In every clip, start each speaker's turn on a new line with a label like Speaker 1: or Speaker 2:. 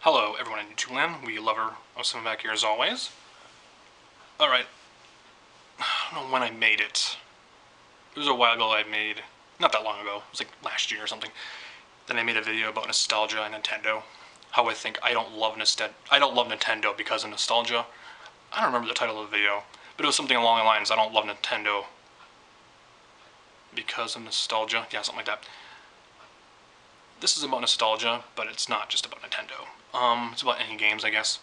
Speaker 1: Hello, everyone in YouTube land. We love her. Awesome back here as always. Alright. I don't know when I made it. It was a while ago I made, not that long ago. It was like last year or something. Then I made a video about nostalgia and Nintendo. How I don't love Nintendo because of nostalgia. I don't remember the title of the video, but it was something along the lines, I don't love Nintendo because of nostalgia. Yeah, something like that. This is about nostalgia, but it's not just about Nintendo. It's about any games, I guess.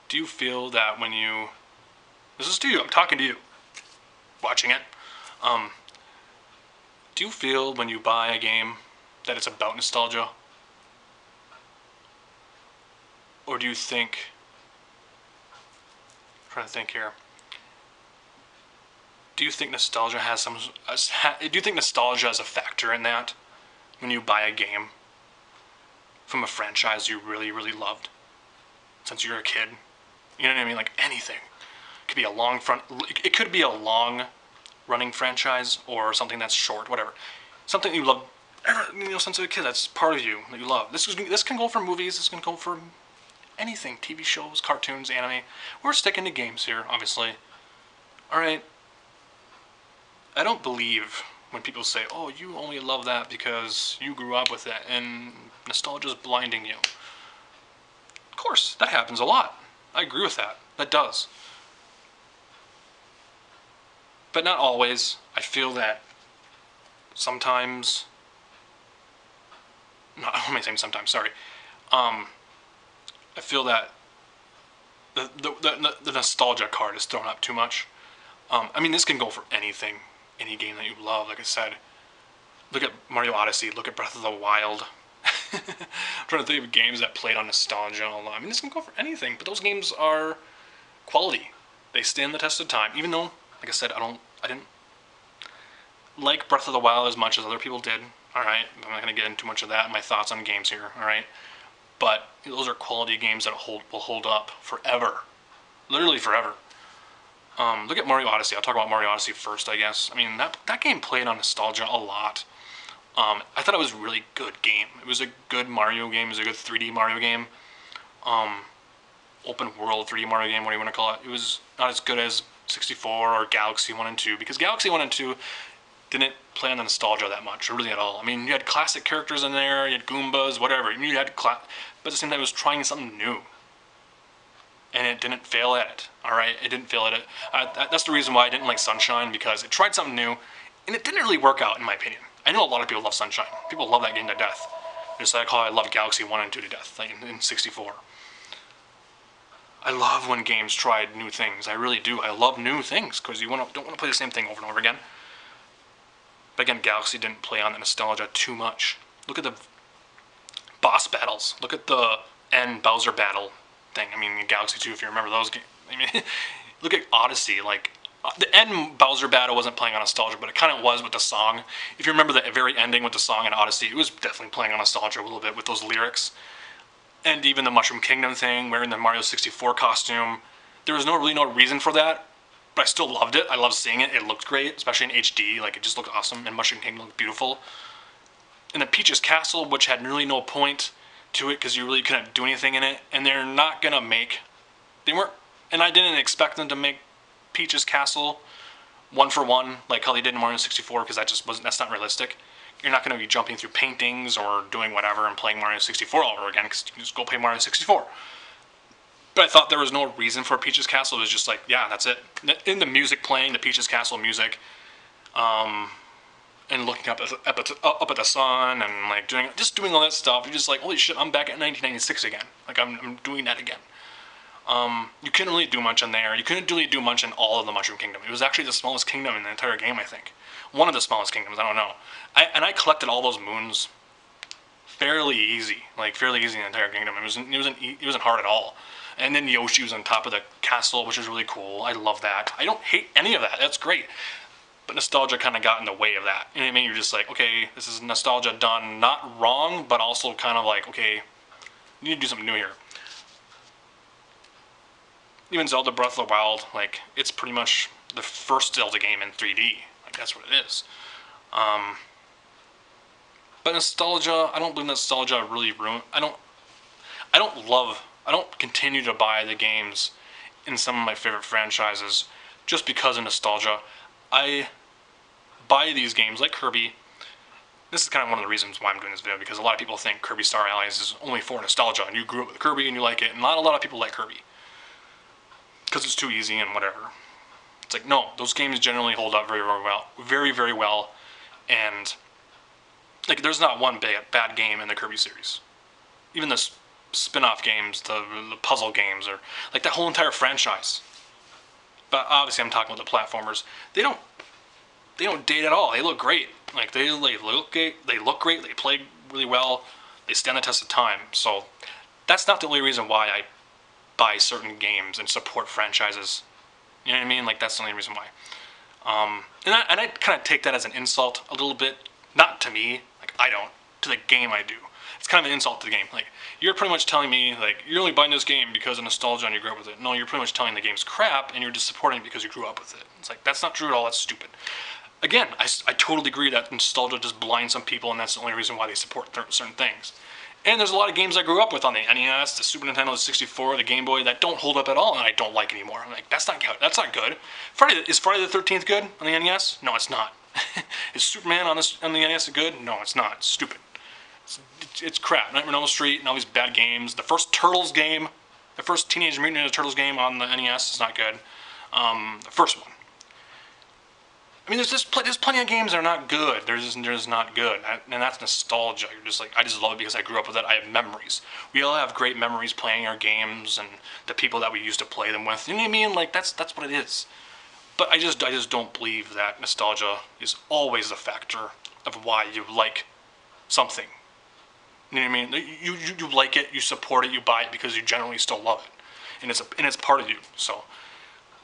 Speaker 1: Do you feel that when you... This is to you, I'm talking to you. Watching it. Do you feel when you buy a game that it's about nostalgia? Or do you think... I'm trying to think here. Do you think nostalgia has some... Do you think nostalgia is a factor in that? When you buy a game from a franchise you really, really loved since you were a kid. You know what I mean? Like anything. It could be it could be a long running franchise or something that's short, whatever. Something you love, since you were a kid, that's part of you that you love. This can go for movies, this can go for anything. TV shows, cartoons, anime. We're sticking to games here, obviously. Alright. I don't believe when people say, oh, you only love that because you grew up with it and nostalgia's blinding you. Of course, that happens a lot. I agree with that. That does. But not always. I feel that sometimes... No, let me say sometimes, sorry. I feel that the nostalgia card is thrown up too much. I mean, this can go for anything. Any game that you love, like I said. Look at Mario Odyssey, look at Breath of the Wild. I'm trying to think of games that played on nostalgia a lot. I mean, this can go for anything, but those games are quality. They stand the test of time, even though, like I said, I didn't like Breath of the Wild as much as other people did. Alright, I'm not going to get into much of that, my thoughts on games here, alright? But those are quality games that will hold up forever. Literally forever. Look at Mario Odyssey. I'll talk about Mario Odyssey first, I guess. I mean, that game played on nostalgia a lot. I thought it was a really good game. It was a good Mario game. It was a good 3D Mario game. Open world 3D Mario game, what do you want to call it? It was not as good as 64 or Galaxy 1 and 2, because Galaxy 1 and 2 didn't play on the nostalgia that much, or really at all. I mean, you had classic characters in there, you had Goombas, whatever. You had but at the same time, it was trying something new. And it didn't fail at it, alright? It didn't fail at it. That's the reason why I didn't like Sunshine, because it tried something new, and it didn't really work out, in my opinion. I know a lot of people love Sunshine. People love that game to death. Just like how I love Galaxy 1 and 2 to death, like in 64. I love when games tried new things. I really do. I love new things, because you don't want to play the same thing over and over again. But again, Galaxy didn't play on the nostalgia too much. Look at the boss battles. Look at the end Bowser battle thing. I mean, Galaxy 2, if you remember those games. I mean, look at Odyssey. Like, the end Bowser battle wasn't playing on nostalgia, but it kind of was with the song. If you remember the very ending with the song in Odyssey, it was definitely playing on nostalgia a little bit with those lyrics. And even the Mushroom Kingdom thing, wearing the Mario 64 costume. There was really no reason for that, but I still loved it. I loved seeing it. It looked great, especially in HD. Like, it just looked awesome, and Mushroom Kingdom looked beautiful. And the Peach's Castle, which had really no point to it, because you really couldn't do anything in it, and they're not gonna make... They weren't... And I didn't expect them to make Peach's Castle one for one, like how they did in Mario 64, because that's not realistic. You're not going to be jumping through paintings or doing whatever and playing Mario 64 all over again, because you can just go play Mario 64. But I thought there was no reason for Peach's Castle. It was just like, yeah, that's it. In the music playing, the Peach's Castle music, and looking up at the sun and like doing all that stuff, you're just like, holy shit, I'm back at 1996 again. Like, I'm doing that again. You couldn't really do much in there. You couldn't really do much in all of the Mushroom Kingdom. It was actually the smallest kingdom in the entire game, I think. One of the smallest kingdoms, I don't know. I collected all those moons fairly easy. Like, fairly easy in the entire kingdom. It wasn't hard at all. And then Yoshi was on top of the castle, which is really cool. I love that. I don't hate any of that. That's great. But nostalgia kind of got in the way of that. You know what I mean? You're just like, okay, this is nostalgia done not wrong, but also kind of like, okay, you need to do something new here. Even Zelda Breath of the Wild, like, it's pretty much the first Zelda game in 3D. Like, that's what it is. But nostalgia, I don't believe nostalgia really ruined... I don't continue to buy the games in some of my favorite franchises just because of nostalgia. I buy these games like Kirby. This is kind of one of the reasons why I'm doing this video, because a lot of people think Kirby Star Allies is only for nostalgia, and you grew up with Kirby and you like it, and not a lot of people like Kirby because it's too easy and whatever. It's like, no, those games generally hold up very, very well. Very, very well. And like, there's not one bad game in the Kirby series. Even the spin-off games, the puzzle games, or like that whole entire franchise. But obviously I'm talking about the platformers. They don't date at all. They look great. Like they look great, they play really well, they stand the test of time. So that's not the only reason why I buy certain games and support franchises. You know what I mean? Like, that's the only reason why. And I kind of take that as an insult a little bit. Not to me, like, I don't. To the game, I do. It's kind of an insult to the game. Like, you're pretty much telling me, like, you're only buying this game because of nostalgia and you grew up with it. No, you're pretty much telling the game's crap and you're just supporting it because you grew up with it. It's like, that's not true at all. That's stupid. Again, I totally agree that nostalgia just blinds some people, and that's the only reason why they support certain things. And there's a lot of games I grew up with on the NES, the Super Nintendo, the 64, the Game Boy that don't hold up at all, and I don't like anymore. I'm like, that's not good. Is Friday the 13th good on the NES? No, it's not. Is Superman on the NES good? No, it's not. It's stupid. It's crap. Nightmare on Elm Street and all these bad games. The first Turtles game, the first Teenage Mutant Ninja Turtles game on the NES is not good. The first one. I mean, there's plenty of games that are not good. They're just not good, and that's nostalgia. You're just like, I just love it because I grew up with it. I have memories. We all have great memories playing our games and the people that we used to play them with. You know what I mean? Like, that's what it is. But I just don't believe that nostalgia is always a factor of why you like something. You know what I mean? You like it, you support it, you buy it because you generally still love it, and it's part of you. So,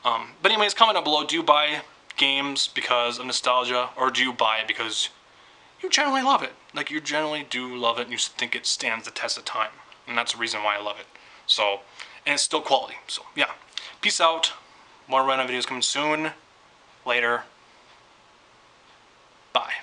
Speaker 1: but anyways, comment down below. Do you buy games because of nostalgia, or do you buy it because you generally love it? Like, you generally do love it and you think it stands the test of time, and that's the reason why I love it. So, and it's still quality. So yeah, peace out. More random videos coming soon. Later. Bye.